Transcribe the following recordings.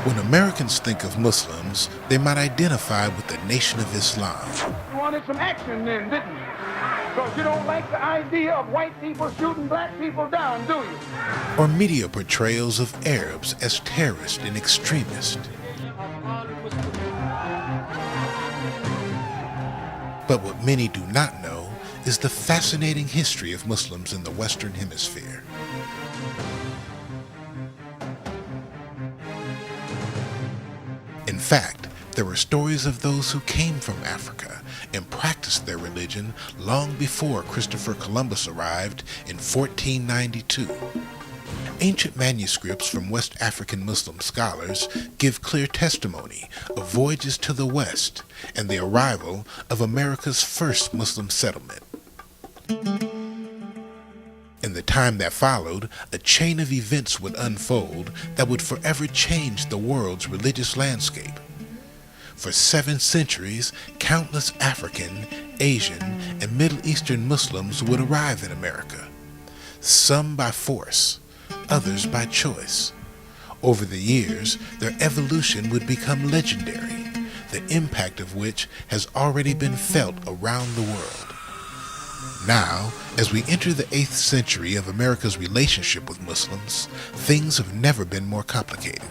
When Americans think of Muslims, they might identify with the Nation of Islam. You wanted some action then, didn't you? Because you don't like the idea of white people shooting black people down, do you? Or media portrayals of Arabs as terrorists and extremists. But what many do not know is the fascinating history of Muslims in the Western Hemisphere. In fact, there were stories of those who came from Africa and practiced their religion long before Christopher Columbus arrived in 1492. Ancient manuscripts from West African Muslim scholars give clear testimony of voyages to the West and the arrival of America's first Muslim settlement. In the time that followed, a chain of events would unfold that would forever change the world's religious landscape. For 7 centuries, countless African, Asian, and Middle Eastern Muslims would arrive in America, some by force, others by choice. Over the years, their evolution would become legendary, the impact of which has already been felt around the world. Now, as we enter the 8th century of America's relationship with Muslims, things have never been more complicated.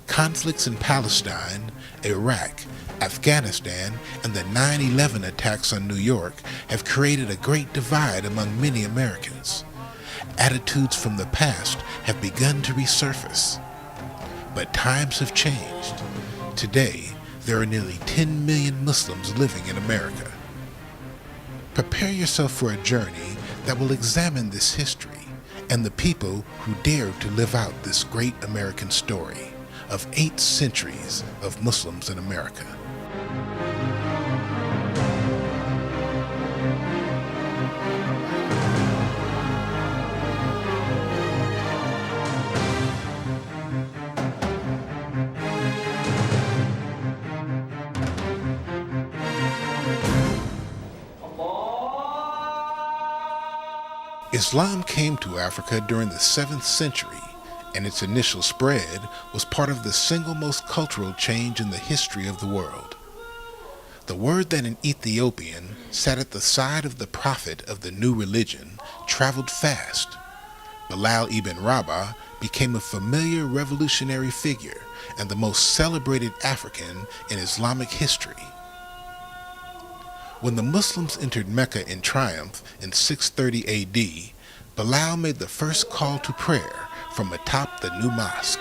Conflicts in Palestine, Iraq, Afghanistan, and the 9/11 attacks on New York have created a great divide among many Americans. Attitudes from the past have begun to resurface. But times have changed. Today, there are nearly 10 million Muslims living in America. Prepare yourself for a journey that will examine this history and the people who dared to live out this great American story of 8 centuries of Muslims in America. Islam came to Africa during the 7th century, and its initial spread was part of the single most cultural change in the history of the world. The word that an Ethiopian sat at the side of the prophet of the new religion traveled fast. Bilal ibn Rabah became a familiar revolutionary figure and the most celebrated African in Islamic history. When the Muslims entered Mecca in triumph in 630 AD, Bilal made the first call to prayer from atop the new mosque.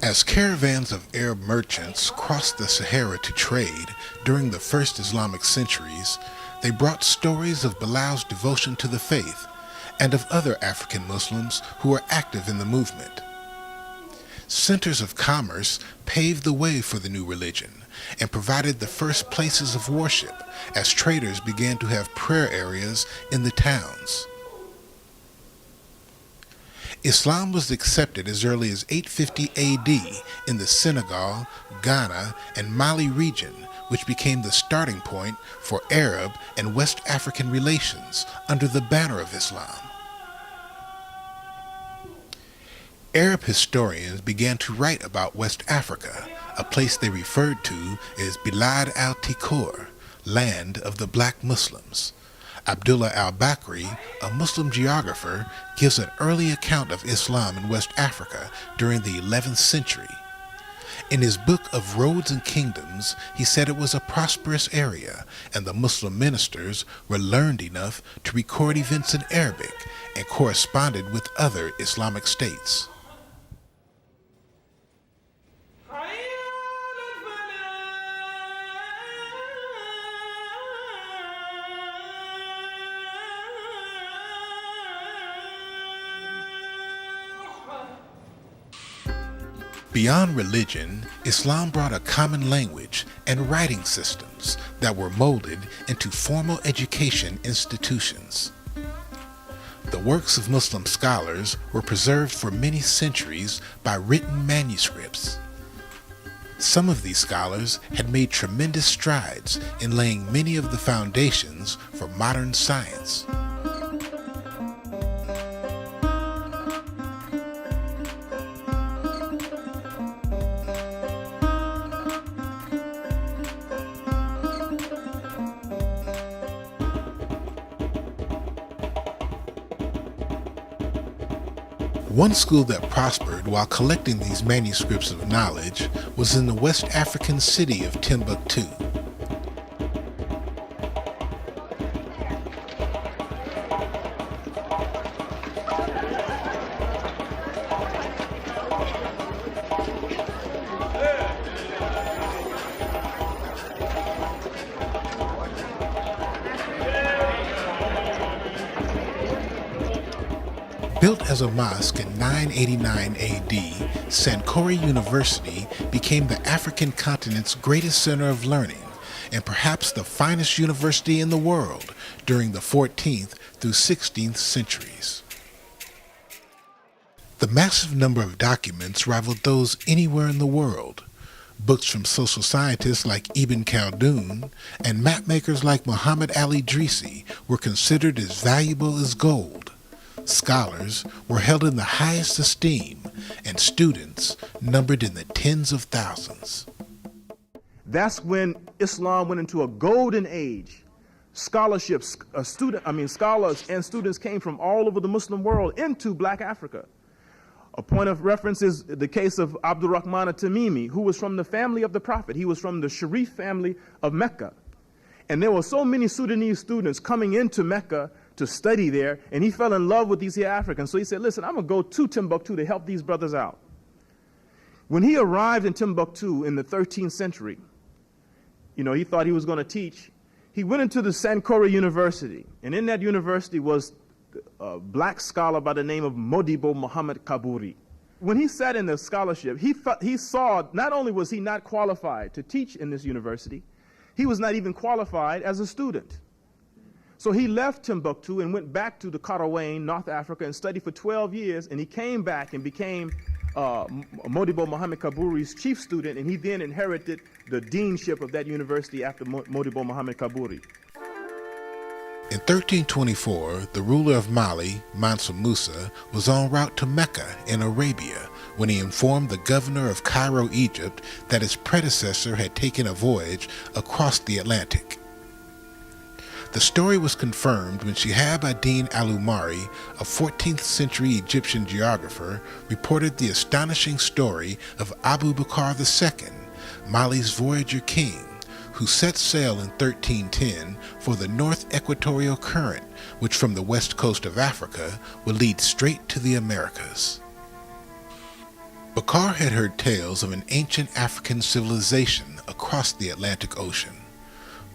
As caravans of Arab merchants crossed the Sahara to trade during the first Islamic centuries, they brought stories of Bilal's devotion to the faith and of other African Muslims who were active in the movement. Centers of commerce paved the way for the new religion and provided the first places of worship as traders began to have prayer areas in the towns. Islam was accepted as early as 850 AD in the Senegal, Ghana, and Mali region, which became the starting point for Arab and West African relations under the banner of Islam. Arab historians began to write about West Africa, a place they referred to as Bilad al-Tikur, land of the black Muslims. Abdullah al-Bakri, a Muslim geographer, gives an early account of Islam in West Africa during the 11th century. In his book of Roads and Kingdoms, he said it was a prosperous area, and the Muslim ministers were learned enough to record events in Arabic and corresponded with other Islamic states. Beyond religion, Islam brought a common language and writing systems that were molded into formal education institutions. The works of Muslim scholars were preserved for many centuries by written manuscripts. Some of these scholars had made tremendous strides in laying many of the foundations for modern science. One school that prospered while collecting these manuscripts of knowledge was in the West African city of Timbuktu. Built as a mosque in 989 AD, Sankore University became the African continent's greatest center of learning and perhaps the finest university in the world during the 14th through 16th centuries. The massive number of documents rivaled those anywhere in the world. Books from social scientists like Ibn Khaldun and mapmakers like Muhammad Ali Idrisi were considered as valuable as gold. Scholars were held in the highest esteem, and students numbered in the tens of thousands. That's when Islam went into a golden age. Scholars and students came from all over the Muslim world into Black Africa. A point of reference is the case of Abdurrahman al-Tamimi, who was from the family of the Prophet. He was from the Sharif family of Mecca. And there were so many Sudanese students coming into Mecca to study there, and he fell in love with these here Africans. So he said, listen, I'm going to go to Timbuktu to help these brothers out. When he arrived in Timbuktu in the 13th century, he thought he was going to teach. He went into the Sankore University, and in that university was a black scholar by the name of Modibo Muhammad Kaburi. When he sat in the scholarship, he saw not only was he not qualified to teach in this university, he was not even qualified as a student. So he left Timbuktu and went back to the Karawane, North Africa, and studied for 12 years, and he came back and became Modibo Muhammad Kaburi's chief student, and he then inherited the deanship of that university after Modibo Muhammad Kaburi. In 1324, the ruler of Mali, Mansa Musa, was en route to Mecca in Arabia when he informed the governor of Cairo, Egypt, that his predecessor had taken a voyage across the Atlantic. The story was confirmed when Shihab ad-Din al-Umari, a 14th century Egyptian geographer, reported the astonishing story of Abu Bakr II, Mali's voyager king, who set sail in 1310 for the North Equatorial Current, which from the west coast of Africa would lead straight to the Americas. Bakr had heard tales of an ancient African civilization across the Atlantic Ocean.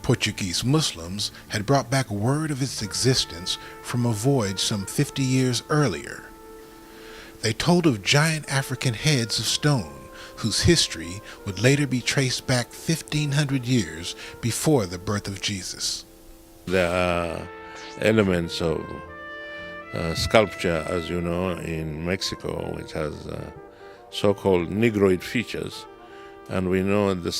Portuguese Muslims had brought back word of its existence from a voyage some 50 years earlier. They told of giant African heads of stone, whose history would later be traced back 1,500 years before the birth of Jesus. There are elements of sculpture, as you know, in Mexico, which has so-called Negroid features, and we know the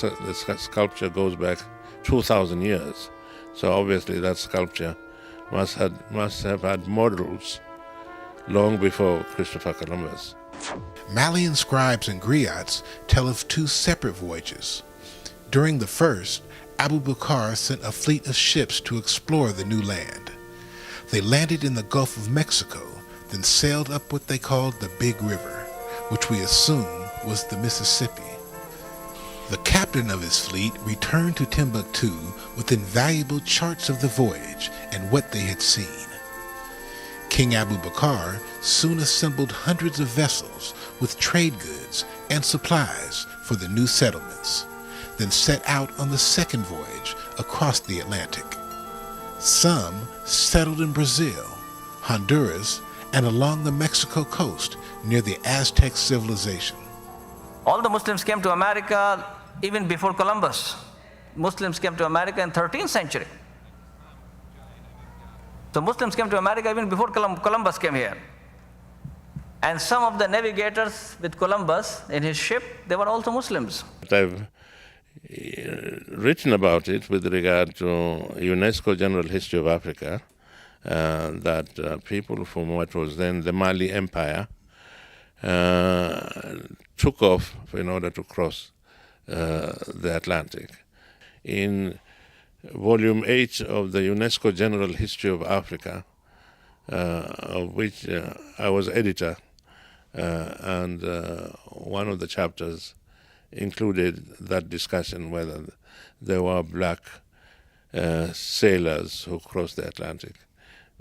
sculpture goes back 2,000 years. So obviously that sculpture must have had models long before Christopher Columbus. Malian scribes and griots tell of two separate voyages. During the first, Abu Bakr sent a fleet of ships to explore the new land. They landed in the Gulf of Mexico, then sailed up what they called the Big River, which we assume was the Mississippi. The captain of his fleet returned to Timbuktu with invaluable charts of the voyage and what they had seen. King Abu Bakr soon assembled hundreds of vessels with trade goods and supplies for the new settlements, then set out on the second voyage across the Atlantic. Some settled in Brazil, Honduras, and along the Mexico coast near the Aztec civilization. All the Muslims came to America even before Columbus. Muslims came to America in 13th century. So Muslims came to America even before Columbus came here. And some of the navigators with Columbus in his ship, they were also Muslims. I've written about it with regard to UNESCO General History of Africa, that people from what was then the Mali Empire took off in order to cross the Atlantic. In Volume 8 of the UNESCO General History of Africa, of which I was editor, and one of the chapters included that discussion whether there were black sailors who crossed the Atlantic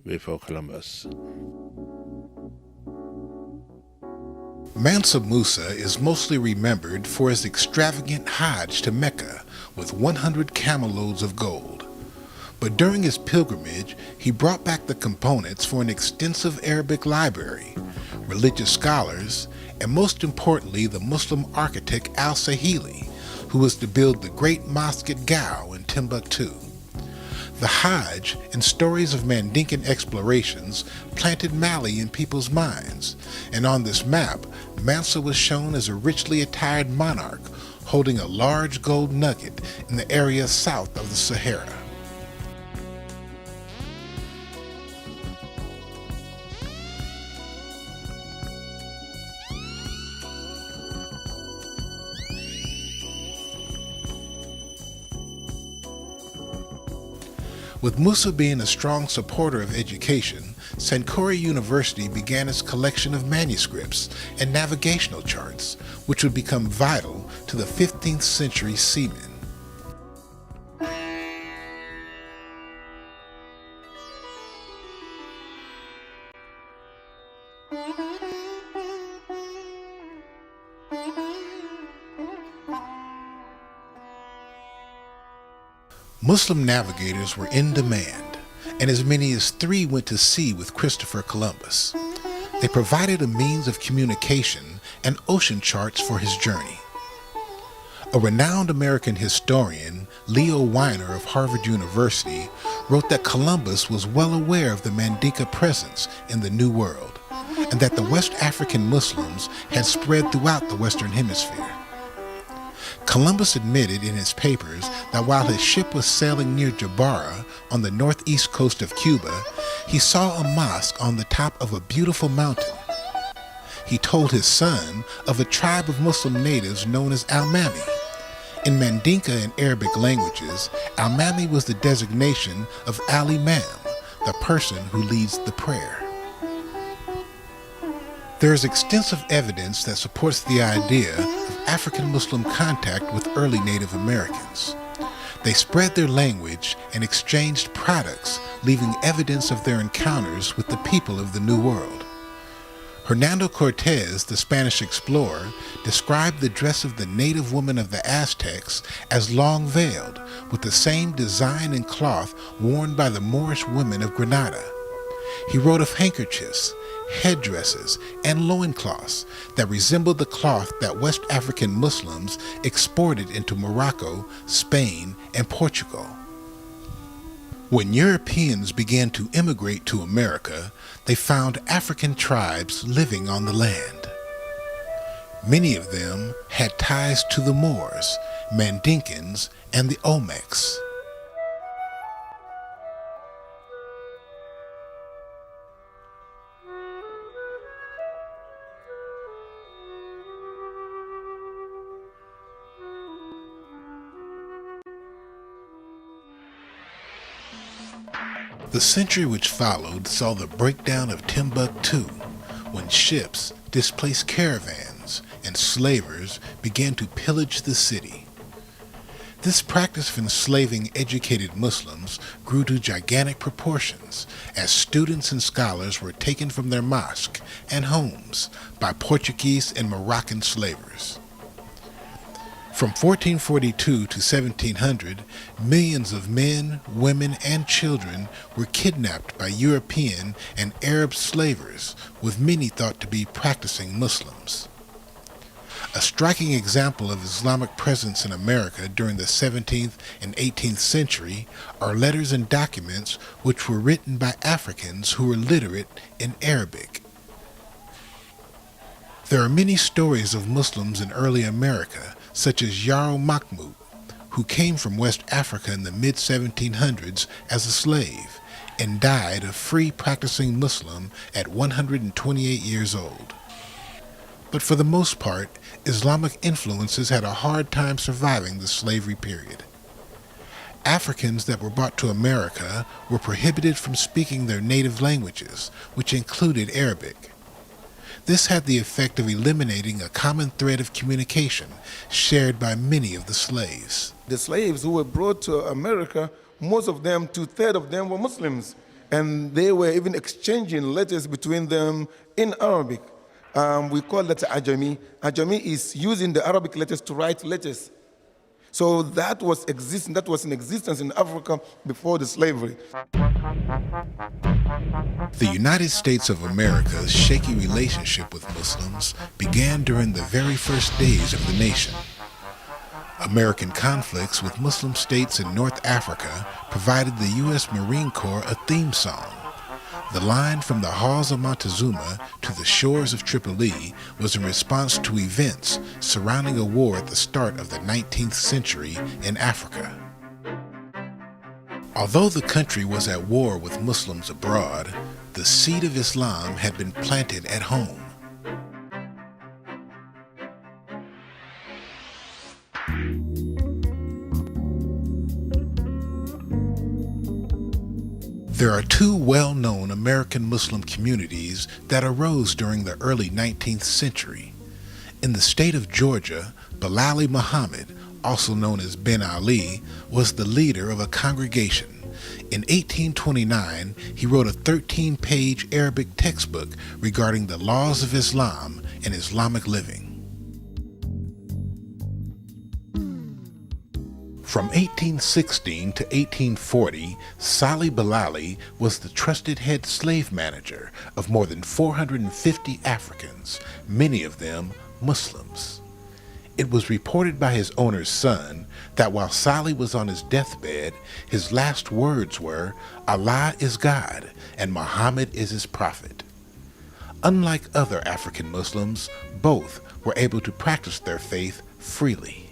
before Columbus. Mansa Musa is mostly remembered for his extravagant Hajj to Mecca with 100 camel loads of gold. But during his pilgrimage, he brought back the components for an extensive Arabic library, religious scholars, and most importantly, the Muslim architect al-Sahili, who was to build the great mosque at Gao in Timbuktu. The Hajj and stories of Mandinkan explorations planted Mali in people's minds, and on this map, Mansa was shown as a richly attired monarch holding a large gold nugget in the area south of the Sahara. With Musa being a strong supporter of education, Sankore University began its collection of manuscripts and navigational charts, which would become vital to the 15th century seamen. Muslim navigators were in demand, and as many as 3 went to sea with Christopher Columbus. They provided a means of communication and ocean charts for his journey. A renowned American historian, Leo Weiner of Harvard University, wrote that Columbus was well aware of the Mandinka presence in the New World, and that the West African Muslims had spread throughout the Western Hemisphere. Columbus admitted in his papers that while his ship was sailing near Jabara on the northeast coast of Cuba, he saw a mosque on the top of a beautiful mountain. He told his son of a tribe of Muslim natives known as Al-Mami. In Mandinka and Arabic languages, Al-Mami was the designation of Al-Imam, the person who leads the prayer. There is extensive evidence that supports the idea of African Muslim contact with early Native Americans. They spread their language and exchanged products, leaving evidence of their encounters with the people of the New World. Hernando Cortez, the Spanish explorer, described the dress of the native women of the Aztecs as long-veiled, with the same design and cloth worn by the Moorish women of Granada. He wrote of handkerchiefs, headdresses, and loincloths that resembled the cloth that West African Muslims exported into Morocco, Spain, and Portugal. When Europeans began to immigrate to America, they found African tribes living on the land. Many of them had ties to the Moors, Mandinkans, and the Olmecs. The century which followed saw the breakdown of Timbuktu, when ships displaced caravans and slavers began to pillage the city. This practice of enslaving educated Muslims grew to gigantic proportions as students and scholars were taken from their mosques and homes by Portuguese and Moroccan slavers. From 1442 to 1700, millions of men, women, and children were kidnapped by European and Arab slavers, with many thought to be practicing Muslims. A striking example of Islamic presence in America during the 17th and 18th century are letters and documents which were written by Africans who were literate in Arabic. There are many stories of Muslims in early America, such as Yaro Mahmoud, who came from West Africa in the mid-1700s as a slave and died a free practicing Muslim at 128 years old. But for the most part, Islamic influences had a hard time surviving the slavery period. Africans that were brought to America were prohibited from speaking their native languages, which included Arabic. This had the effect of eliminating a common thread of communication shared by many of the slaves. The slaves who were brought to America, most of them, 2/3 of them were Muslims. And they were even exchanging letters between them in Arabic. We call that Ajami. Ajami is using the Arabic letters to write letters. So that was in existence in Africa before the slavery. The United States of America's shaky relationship with Muslims began during the very first days of the nation. American conflicts with Muslim states in North Africa provided the U.S. Marine Corps a theme song. The line from the halls of Montezuma to the shores of Tripoli was in response to events surrounding a war at the start of the 19th century in Africa. Although the country was at war with Muslims abroad, the seed of Islam had been planted at home. There are two well-known American Muslim communities that arose during the early 19th century. In the state of Georgia, Bilali Muhammad, also known as Ben Ali, was the leader of a congregation. In 1829, he wrote a 13-page Arabic textbook regarding the laws of Islam and Islamic living. From 1816 to 1840, Salih Bilali was the trusted head slave manager of more than 450 Africans, many of them Muslims. It was reported by his owner's son that while Salih was on his deathbed, his last words were, "Allah is God and Muhammad is his prophet." Unlike other African Muslims, both were able to practice their faith freely.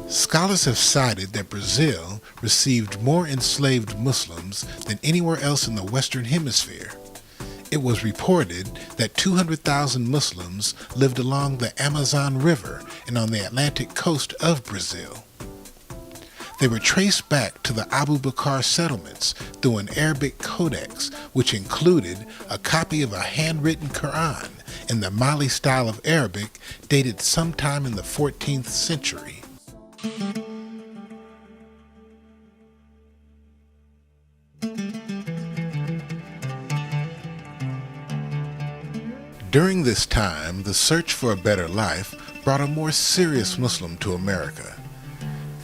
Scholars have cited that Brazil received more enslaved Muslims than anywhere else in the Western Hemisphere. It was reported that 200,000 Muslims lived along the Amazon River and on the Atlantic coast of Brazil. They were traced back to the Abu Bakr settlements through an Arabic codex, which included a copy of a handwritten Quran in the Mali style of Arabic dated sometime in the 14th century. During this time, the search for a better life brought a more serious Muslim to America.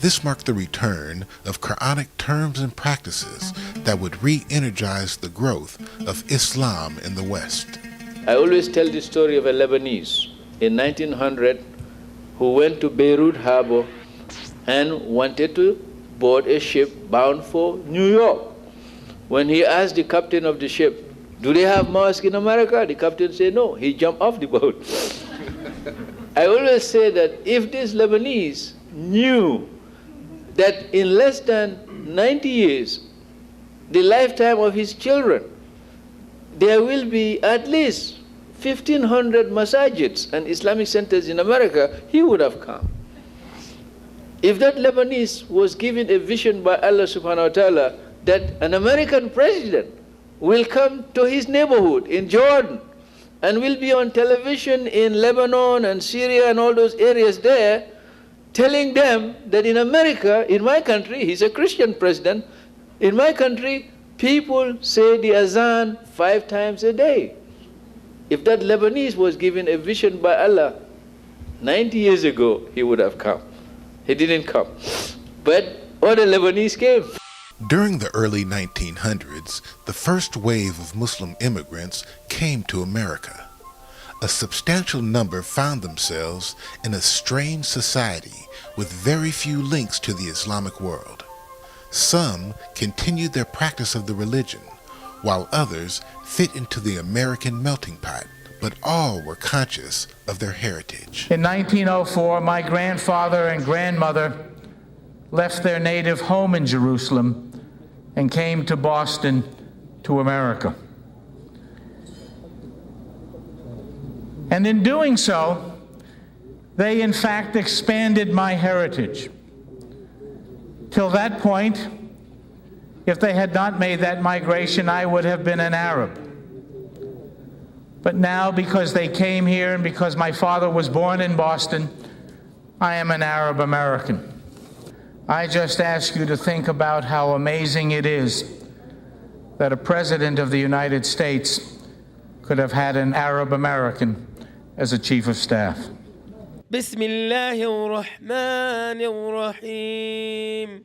This marked the return of Quranic terms and practices that would re-energize the growth of Islam in the West. I always tell the story of a Lebanese in 1900 who went to Beirut Harbor and wanted to board a ship bound for New York. When he asked the captain of the ship, "Do they have mosques in America?" the captain said no. He jumped off the boat. I always say that if this Lebanese knew that in less than 90 years, the lifetime of his children, there will be at least 1,500 masajids and Islamic centers in America, he would have come. If that Lebanese was given a vision by Allah subhanahu wa ta'ala that an American president will come to his neighborhood in Jordan and will be on television in Lebanon and Syria and all those areas there, telling them that in America, in my country, he's a Christian president, in my country, people say the azan 5 times a day. If that Lebanese was given a vision by Allah 90 years ago, he would have come. He didn't come. But other Lebanese came. During the early 1900s, the first wave of Muslim immigrants came to America. A substantial number found themselves in a strange society with very few links to the Islamic world. Some continued their practice of the religion, while others fit into the American melting pot, but all were conscious of their heritage. In 1904, my grandfather and grandmother left their native home in Jerusalem and came to Boston, to America. And in doing so, They, in fact, expanded my heritage. Till that point, if they had not made that migration, I would have been an Arab. But now, because they came here and because my father was born in Boston, I am an Arab American. I just ask you to think about how amazing it is that a president of the United States could have had an Arab American as a chief of staff. Bismillahirrahmanirrahim.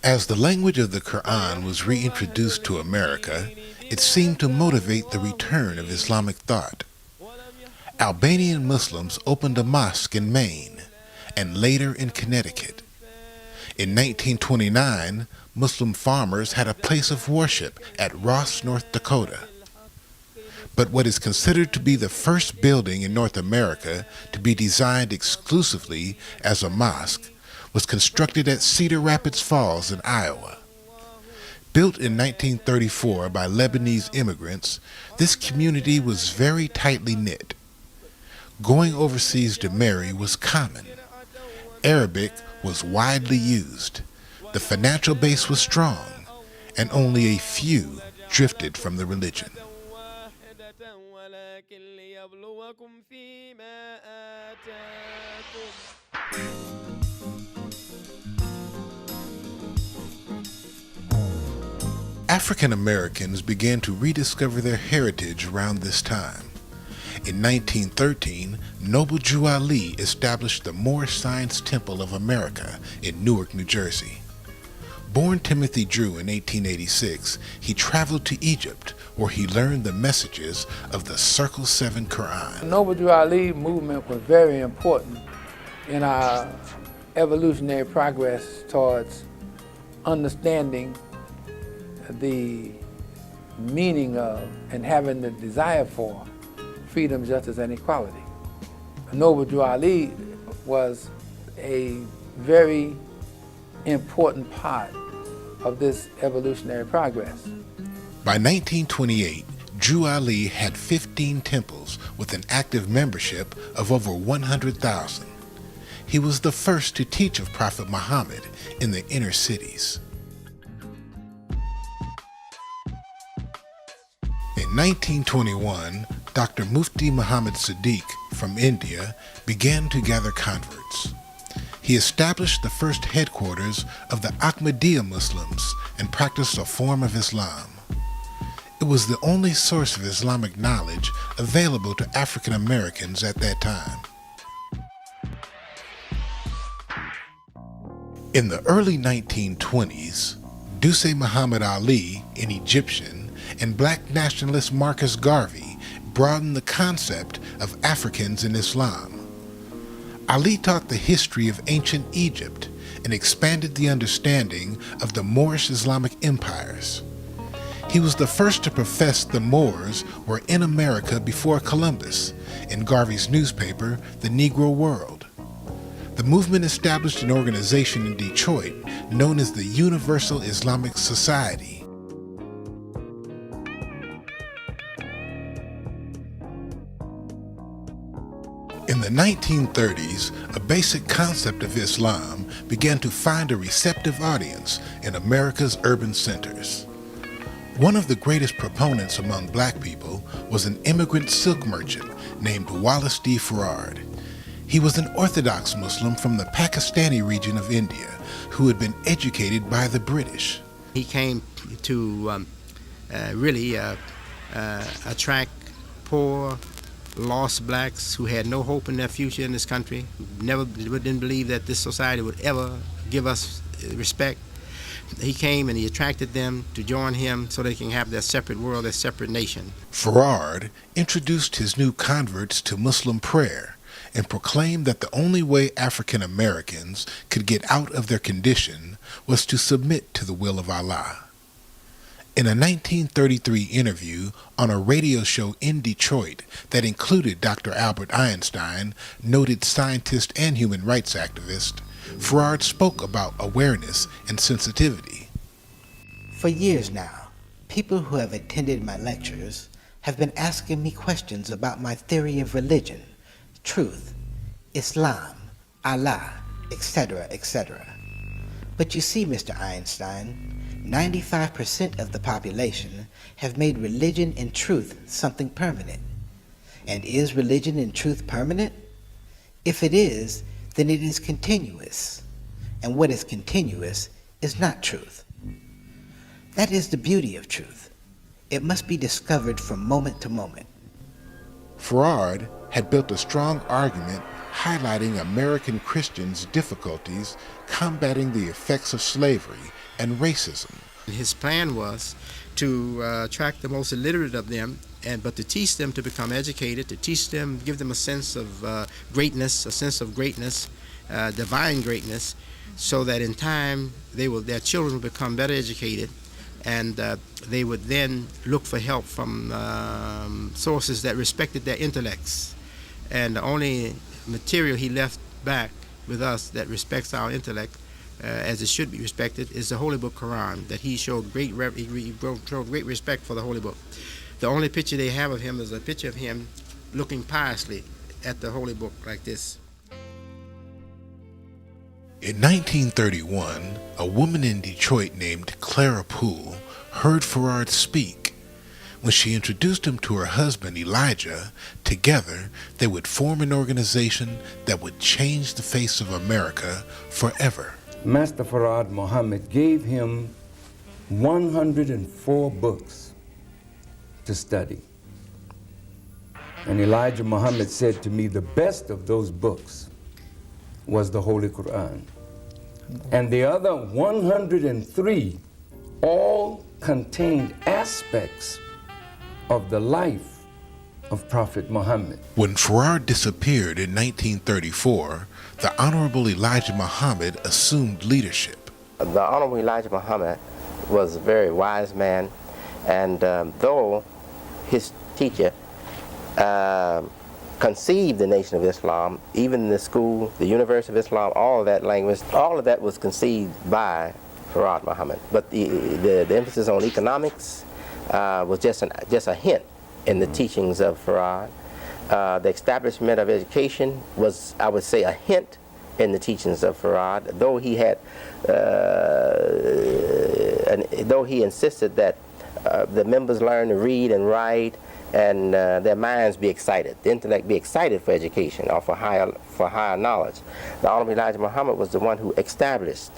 As the language of the Quran was reintroduced to America, it seemed to motivate the return of Islamic thought. Albanian Muslims opened a mosque in Maine and later in Connecticut. In 1929, Muslim farmers had a place of worship at Ross, North Dakota. But what is considered to be the first building in North America to be designed exclusively as a mosque was constructed at Cedar Rapids Falls in Iowa. Built in 1934 by Lebanese immigrants, this community was very tightly knit. Going overseas to marry was common. Arabic was widely used. The financial base was strong, and only a few drifted from the religion. African Americans began to rediscover their heritage around this time. In 1913, Noble Drew Ali established the Moorish Science Temple of America in Newark, New Jersey. Born Timothy Drew in 1886, he traveled to Egypt, where he learned the messages of the Circle 7 Quran. The Noble Drew Ali movement was very important in our evolutionary progress towards understanding the meaning of and having the desire for freedom, justice, and equality. Noble Drew Ali was a very important part of this evolutionary progress. By 1928, Drew Ali had 15 temples with an active membership of over 100,000. He was the first to teach of Prophet Muhammad in the inner cities. In 1921, Dr. Mufti Muhammad Siddiq from India began to gather converts. He established the first headquarters of the Ahmadiyya Muslims and practiced a form of Islam. It was the only source of Islamic knowledge available to African Americans at that time. In the early 1920s, Duse Muhammad Ali, an Egyptian, and black nationalist Marcus Garvey broadened the concept of Africans in Islam. Ali taught the history of ancient Egypt and expanded the understanding of the Moorish Islamic empires. He was the first to profess the Moors were in America before Columbus in Garvey's newspaper, The Negro World. The movement established an organization in Detroit known as the Universal Islamic Society. In the 1930s, a basic concept of Islam began to find a receptive audience in America's urban centers. One of the greatest proponents among black people was an immigrant silk merchant named Wallace D. Farrard. He was an Orthodox Muslim from the Pakistani region of India who had been educated by the British. He came to really attract poor, lost blacks who had no hope in their future in this country, who didn't believe that this society would ever give us respect. He came and he attracted them to join him so they can have their separate world, their separate nation. Farrard introduced his new converts to Muslim prayer and proclaimed that the only way African Americans could get out of their condition was to submit to the will of Allah. In a 1933 interview on a radio show in Detroit that included Dr. Albert Einstein, noted scientist and human rights activist, Farrard spoke about awareness and sensitivity. For years now, people who have attended my lectures have been asking me questions about my theory of religion, truth, Islam, Allah, etc., etc. But you see, Mr. Einstein, 95% of the population have made religion and truth something permanent. And is religion and truth permanent? If it is, then it is continuous. And what is continuous is not truth. That is the beauty of truth. It must be discovered from moment to moment. Farad had built a strong argument highlighting American Christians' difficulties combating the effects of slavery and racism. His plan was to attract the most illiterate of them, but to teach them to become educated, to teach them, give them a sense of greatness, divine greatness, so that in time their children will become better educated, and they would then look for help from sources that respected their intellects. And the only material he left back with us that respects our intellect, as it should be respected, is the Holy Book Quran, that he showed great respect for the Holy Book. The only picture they have of him is a picture of him looking piously at the Holy Book like this. In 1931, a woman in Detroit named Clara Poole heard Farad speak. When she introduced him to her husband Elijah, together they would form an organization that would change the face of America forever. Master Farad Muhammad gave him 104 books to study. And Elijah Muhammad said to me, the best of those books was the Holy Quran. And the other 103 all contained aspects of the life of Prophet Muhammad. When Farad disappeared in 1934, the Honorable Elijah Muhammad assumed leadership. The Honorable Elijah Muhammad was a very wise man, and though his teacher conceived the Nation of Islam, even the school, the University of Islam, all of that language, all of that was conceived by Farad Muhammad. But the emphasis on economics was just a hint in the teachings of Farad. The establishment of education was, I would say, a hint in the teachings of Farad, though he had, though he insisted that the members learn to read and write, and their minds be excited, the intellect be excited for education or for higher knowledge. The Honorable Elijah Muhammad was the one who established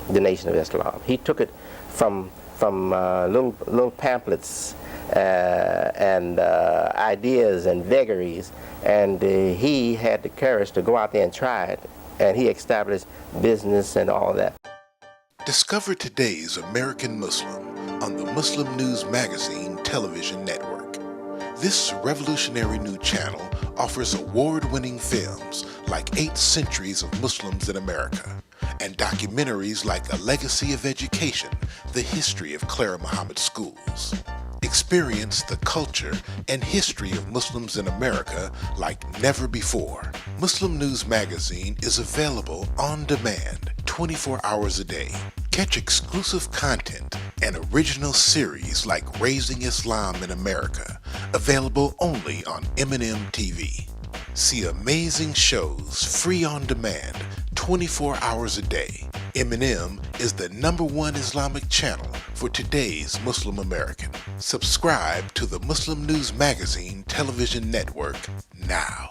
the Nation of Islam. He took it from little pamphlets and ideas and vagaries, and he had the courage to go out there and try it, and he established business and all that. Discover today's American Muslim on the Muslim News Magazine television network. This revolutionary new channel offers award-winning films like 8 Centuries of Muslims in America, and documentaries like A Legacy of Education, the history of Clara Muhammad schools. Experience the culture and history of Muslims in America like never before. Muslim News Magazine is available on demand 24 hours a day. Catch exclusive content and original series like Raising Islam in America, available only on M&M TV. See amazing shows free on demand 24 hours a day. M&M is the #1 Islamic channel for today's Muslim American. Subscribe to the Muslim News Magazine television network now.